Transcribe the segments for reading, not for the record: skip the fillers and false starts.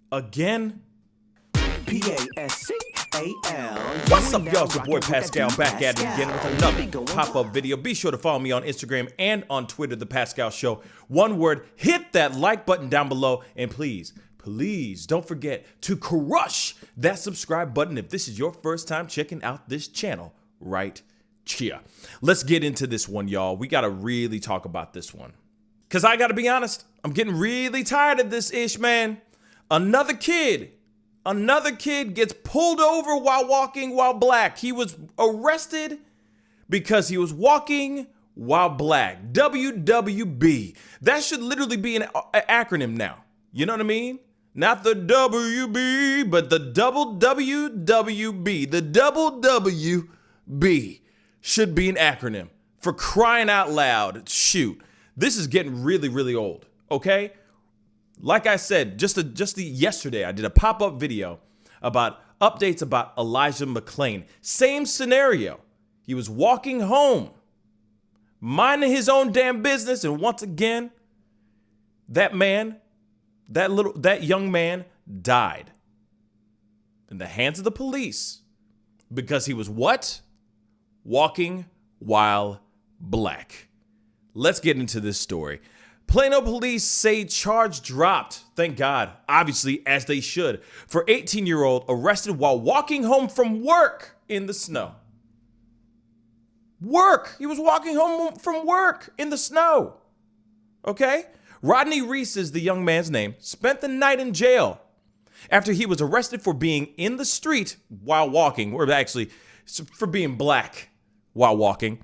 Again? Pascal. What's up, y'all? It's your boy Pascal back at it again with another pop-up video. Be sure to follow me on Instagram and on Twitter, The Pascal Show. One word, hit that like button down below. And please don't forget to crush that subscribe button if this is your first time checking out this channel right here. Let's get into this one, y'all. We got to really talk about this one. Because I got to be honest, I'm getting really tired of this ish, man. Another kid gets pulled over while walking while black. He was arrested because he was walking while black. WWB. That should literally be an acronym now. You know what I mean? Not the WB, but the double WWB. The double WB should be an acronym. For crying out loud. Shoot. This is getting really, really old. Okay? Like I said, just yesterday, I did a pop-up video about updates about Elijah McClain. Same scenario. He was walking home, minding his own damn business, and once again, that young man died in the hands of the police because he was what? Walking while black. Let's get into this story. Plano police say charge dropped, thank God, obviously, as they should, for 18-year-old arrested while walking home from work in the snow. Work! He was walking home from work in the snow. Okay? Rodney Reese is the young man's name, spent the night in jail after he was arrested for being in the street while walking, or actually for being black while walking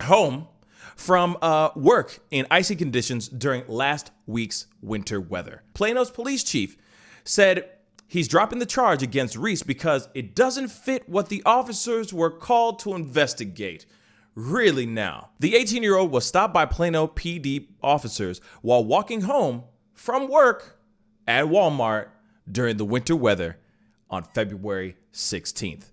home from work in icy conditions during last week's winter weather. Plano's police chief said he's dropping the charge against Reese because it doesn't fit what the officers were called to investigate. Really now. The 18-year-old was stopped by Plano PD officers while walking home from work at Walmart during the winter weather on February 16th.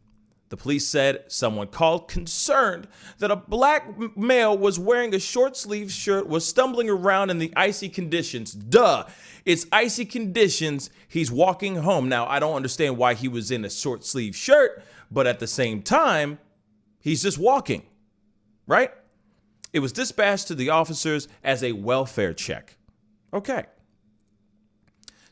The police said someone called concerned that a black male was wearing a short-sleeved shirt, was stumbling around in the icy conditions. Duh, it's icy conditions. He's walking home. Now, I don't understand why he was in a short-sleeved shirt, but at the same time, he's just walking, right? It was dispatched to the officers as a welfare check. Okay.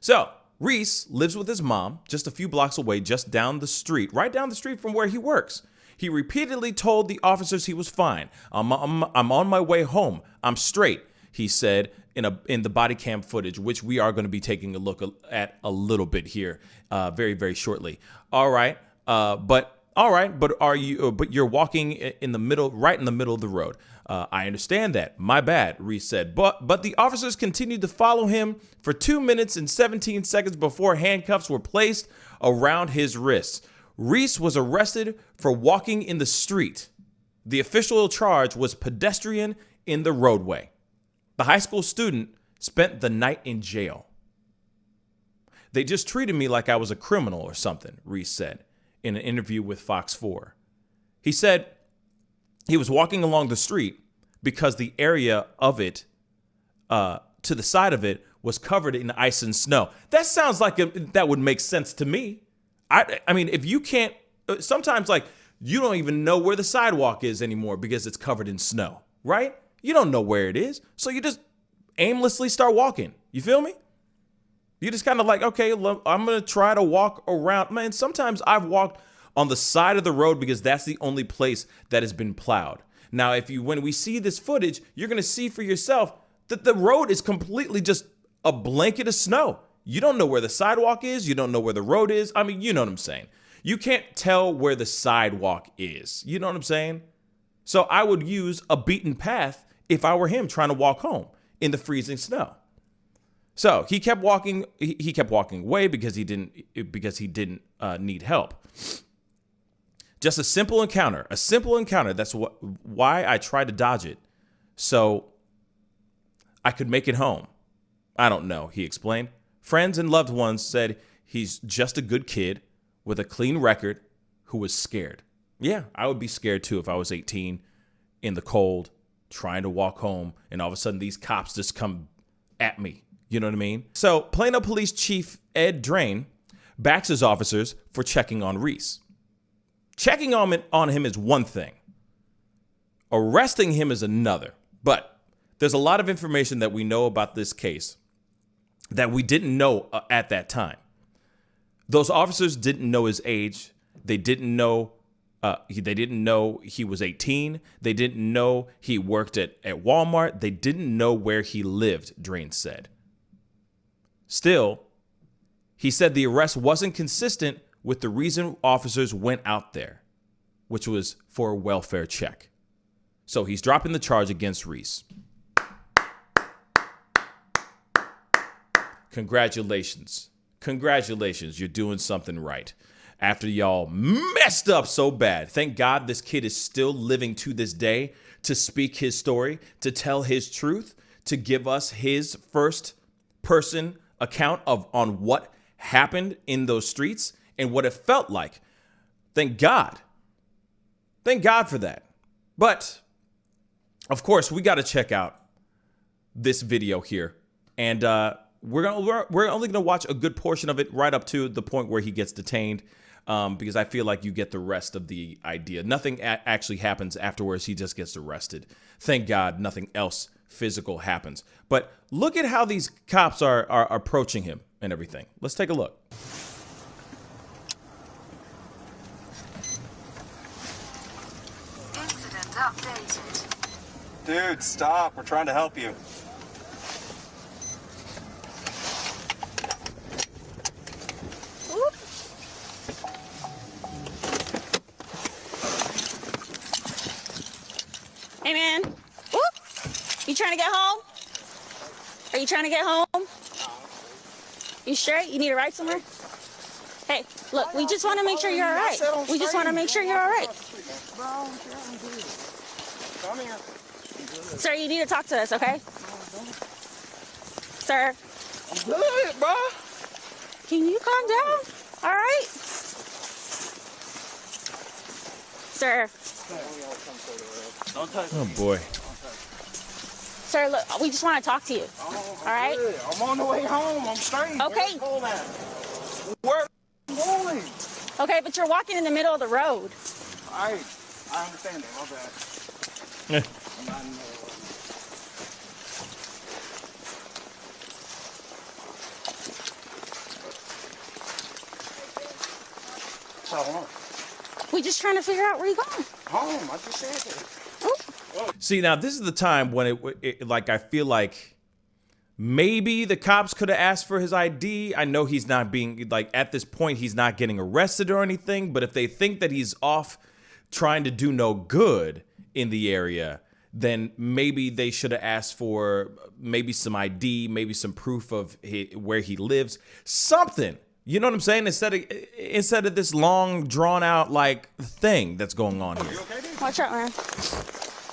So, Reese lives with his mom just a few blocks away, just down the street, right down the street from where he works. He repeatedly told the officers he was fine. I'm on my way home. I'm straight, he said in the body cam footage, which we are going to be taking a look at a little bit here very, very shortly. But you're walking in the middle, right in the middle of the road. I understand that. My bad, Reese said. But the officers continued to follow him for 2 minutes and 17 seconds before handcuffs were placed around his wrists. Reese was arrested for walking in the street. The official charge was pedestrian in the roadway. The high school student spent the night in jail. They just treated me like I was a criminal or something, Reese said in an interview with Fox 4. He said he was walking along the street because the area of it, to the side of it, was covered in ice and snow. That sounds like that would make sense to me. I mean, if you can't, sometimes like you don't even know where the sidewalk is anymore because it's covered in snow, right? You don't know where it is. So you just aimlessly start walking. You feel me? You just kind of like, okay, I'm going to try to walk around. Man, sometimes I've walked on the side of the road because that's the only place that has been plowed. Now, when we see this footage, you're going to see for yourself that the road is completely just a blanket of snow. You don't know where the sidewalk is. You don't know where the road is. I mean, you know what I'm saying. You can't tell where the sidewalk is. You know what I'm saying? So I would use a beaten path if I were him trying to walk home in the freezing snow. So he kept walking. He kept walking away because he didn't need help. Just a simple encounter. That's why I tried to dodge it, so I could make it home. I don't know, he explained. Friends and loved ones said he's just a good kid with a clean record who was scared. Yeah, I would be scared too if I was 18 in the cold, trying to walk home, and all of a sudden these cops just come at me, You know what I mean? So Plano Police Chief Ed Drain backs his officers for checking on Reese. Checking on him is one thing. Arresting him is another. But there's a lot of information that we know about this case that we didn't know at that time. Those officers didn't know his age. They didn't know he was 18. They didn't know he worked at Walmart. They didn't know where he lived, Drain said. Still, he said the arrest wasn't consistent with the reason officers went out there, which was for a welfare check. So he's dropping the charge against Reese. Congratulations. Congratulations. You're doing something right. After y'all messed up so bad. Thank God this kid is still living to this day to speak his story, to tell his truth, to give us his first person account on what happened in those streets and what it felt like. Thank God. Thank God for that. But, of course, we got to check out this video here. And we're only going to watch a good portion of it right up to the point where he gets detained, because I feel like you get the rest of the idea. Nothing actually happens afterwards. He just gets arrested. Thank God nothing else physical happens. But look at how these cops are approaching him and everything. Let's take a look. Incident updated. Dude, stop. We're trying to help you. Hey, man. Whoop. You trying to get home? Are you trying to get home? You straight? You need a ride somewhere? Hey, look, we just want to make sure you're all right. We just want to make sure you're all right. Come here. Sir, you need to talk to us, okay? Sir. I'm good, bro. Can you calm down? All right? Sir. Don't touch Oh, boy. Sir, look, we just want to talk to you. All right? Good. I'm on the way home. I'm straight. Okay. Where am I going? Okay, but you're walking in the middle of the road. All right. I understand that. My bad. I'm not in the middle of it. So, hold on. We just trying to figure out where you're going. Home. I just said that. See, now this is the time when it like, I feel like maybe the cops could have asked for his ID. I know he's not being, like, at this point, he's not getting arrested or anything. But if they think that he's off trying to do no good in the area, then maybe they should have asked for maybe some ID, maybe some proof of where he lives, something. You know what I'm saying? Instead of this long, drawn out like thing that's going on here. You okay, dude? Watch out, man.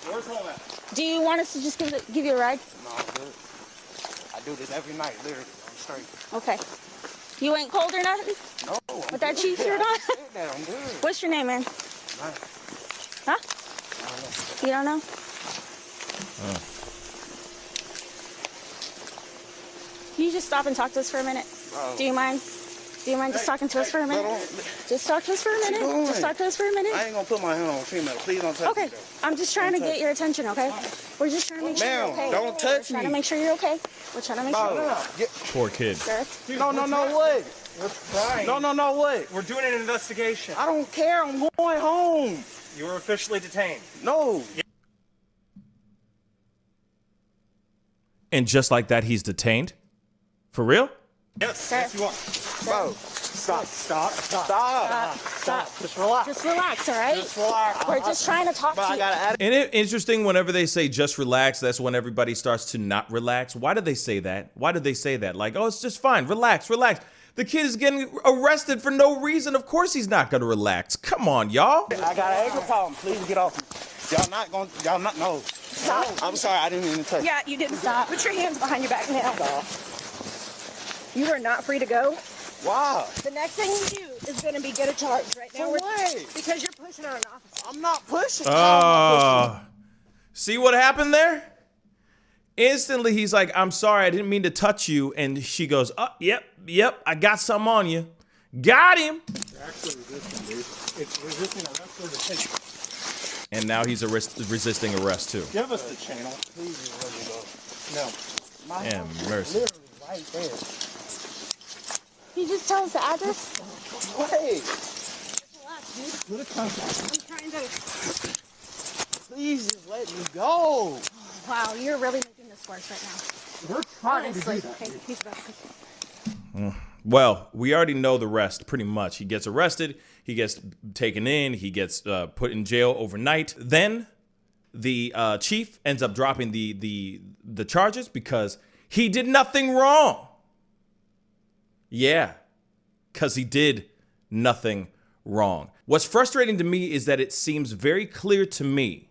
Where's home at? Do you want us to just give you a ride? No, I'm good. I do this every night, literally. I'm straight. Okay. You ain't cold or nothing? No. With that chief shirt on? I said that. I'm good. What's your name, man? Huh? I don't know. You don't know? Can you just stop and talk to us for a minute? Do you mind? Do you mind just talking to us for a minute? Just talk to us for a minute. Just talk to us for a minute. I ain't gonna put my hand on female. Please don't touch me. Okay. Though. I'm just trying to get your attention, okay? We're just trying to make sure you're okay. Don't touch We're trying to me. make sure you're okay. We're trying to make sure you're okay. Poor kid. Sir? No, what? We're trying. No, what? We're doing an investigation. I don't care. I'm going home. You were officially detained. No. And just like that, he's detained? For real? Yes, Sir. yes you are. Bro, Stop. Just relax. Just relax, all right? Just relax. We're just trying to talk But to I you. gotta add. Isn't it interesting whenever they say just relax, that's when everybody starts to not relax? Why do they say that? Why do they say that? Like, oh, it's just fine. Relax. The kid is getting arrested for no reason. Of course he's not going to relax. Come on, y'all. I got an anger problem. Please get off me. Y'all not, no. Stop. I'm sorry, I didn't mean to touch you. Yeah, you didn't stop. Put your hands behind your back now. You are not free to go. Wow. The next thing you do is going to be get a charge right now. For what? Because you're pushing on an officer. I'm not pushing. See what happened there? Instantly, he's like, I'm sorry, I didn't mean to touch you. And she goes, oh, yep, I got something on you. Got him. You're actually resisting, dude. It's resisting arrest or detention. And now he's resisting arrest, too. Give us the channel. Please just let me go. No. My And house is mercy. literally right there. Can you just tell us the address? Wait. Relax, dude. Let it come. I'm trying to. Please just let me go. Wow, you're really making this worse right now. We're trying Honestly. to do that. Okay, he's back. Well, we already know the rest pretty much. He gets arrested. He gets taken in. He gets put in jail overnight. Then the chief ends up dropping the charges because he did nothing wrong. Yeah, because he did nothing wrong. What's frustrating to me is that it seems very clear to me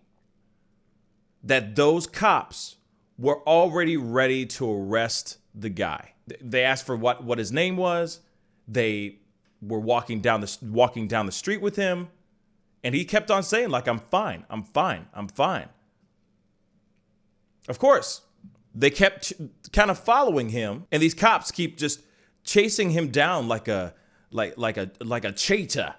that those cops were already ready to arrest the guy. They asked for what his name was. They were walking down the street with him, and he kept on saying, like, I'm fine. Of course, they kept kind of following him, and these cops keep just chasing him down like a cheetah,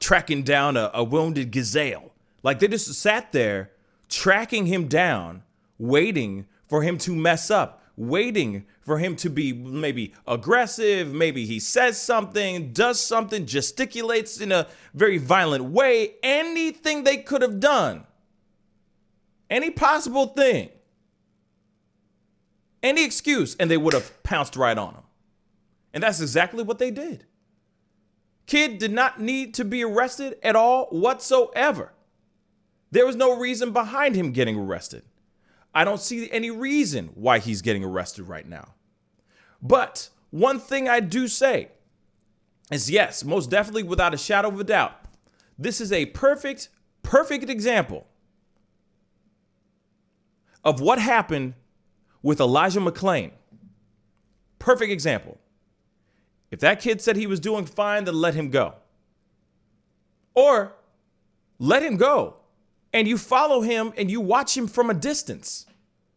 tracking down a wounded gazelle. Like, they just sat there tracking him down, waiting for him to mess up, waiting for him to be maybe aggressive, maybe he says something, does something, gesticulates in a very violent way, anything they could have done, any possible thing, any excuse, and they would have pounced right on him. And that's exactly what they did. Kid did not need to be arrested at all whatsoever. There was no reason behind him getting arrested. I don't see any reason why he's getting arrested right now. But one thing I do say is, yes, most definitely, without a shadow of a doubt, this is a perfect example of what happened with Elijah McClain. Perfect example. If that kid said he was doing fine, then let him go. Or let him go and you follow him and you watch him from a distance.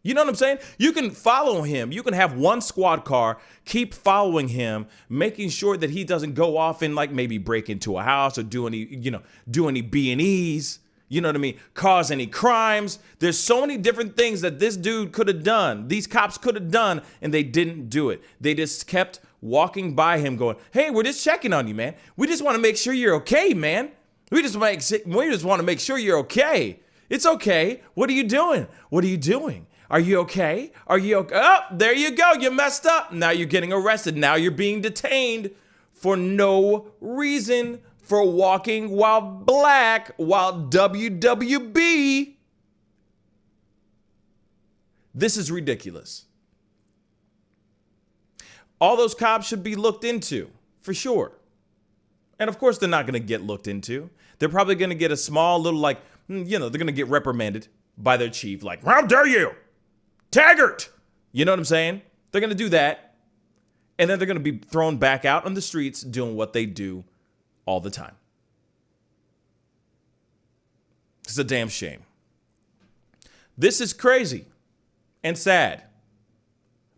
You know what I'm saying? You can follow him. You can have one squad car, keep following him, making sure that he doesn't go off and like maybe break into a house or do any B&Es. You know what I mean? Cause any crimes. There's so many different things that this dude could have done. These cops could have done, and they didn't do it. They just kept walking by him going, hey, we're just checking on you, man. We just want to make sure you're okay, man. We just want to make sure you're okay. It's okay. What are you doing? What are you doing? Are you okay? Are you okay? Oh, there you go. You messed up. Now you're getting arrested. Now you're being detained for no reason, for walking while black, while WWB. This is ridiculous. All those cops should be looked into, for sure. And of course, they're not going to get looked into. They're probably going to get a small little, they're going to get reprimanded by their chief. Like, how dare you? Taggart! You know what I'm saying? They're going to do that. And then they're going to be thrown back out on the streets doing what they do all the time. It's a damn shame. This is crazy and sad.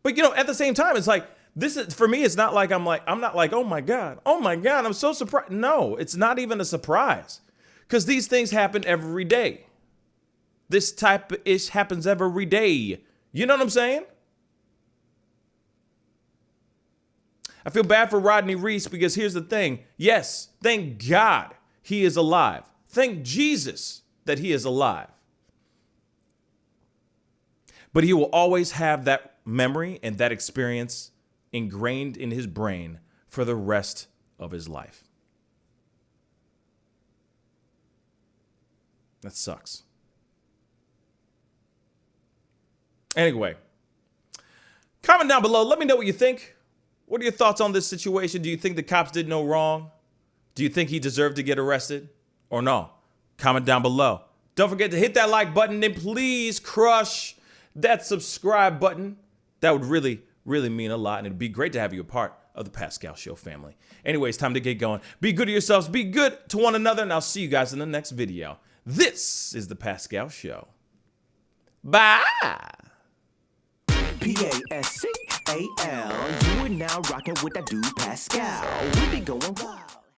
But, at the same time, it's like, this is, for me, it's not like I'm not like, oh my God, I'm so surprised. No, it's not even a surprise because these things happen every day. This type of ish happens every day. You know what I'm saying? I feel bad for Rodney Reese because here's the thing. Yes, thank God he is alive. Thank Jesus that he is alive. But he will always have that memory and that experience ingrained in his brain for the rest of his life. That sucks. Anyway, comment down below. Let me know what you think. What are your thoughts on this situation? Do you think the cops did no wrong? Do you think he deserved to get arrested or no? Comment down below. Don't forget to hit that like button and please crush that subscribe button. That would really mean a lot, and it'd be great to have you a part of the Pascal Show family. Anyways, time to get going. Be good to yourselves. Be good to one another, and I'll see you guys in the next video. This is the Pascal Show. Bye. Pascal. You are now rocking with that dude Pascal. We be going wild.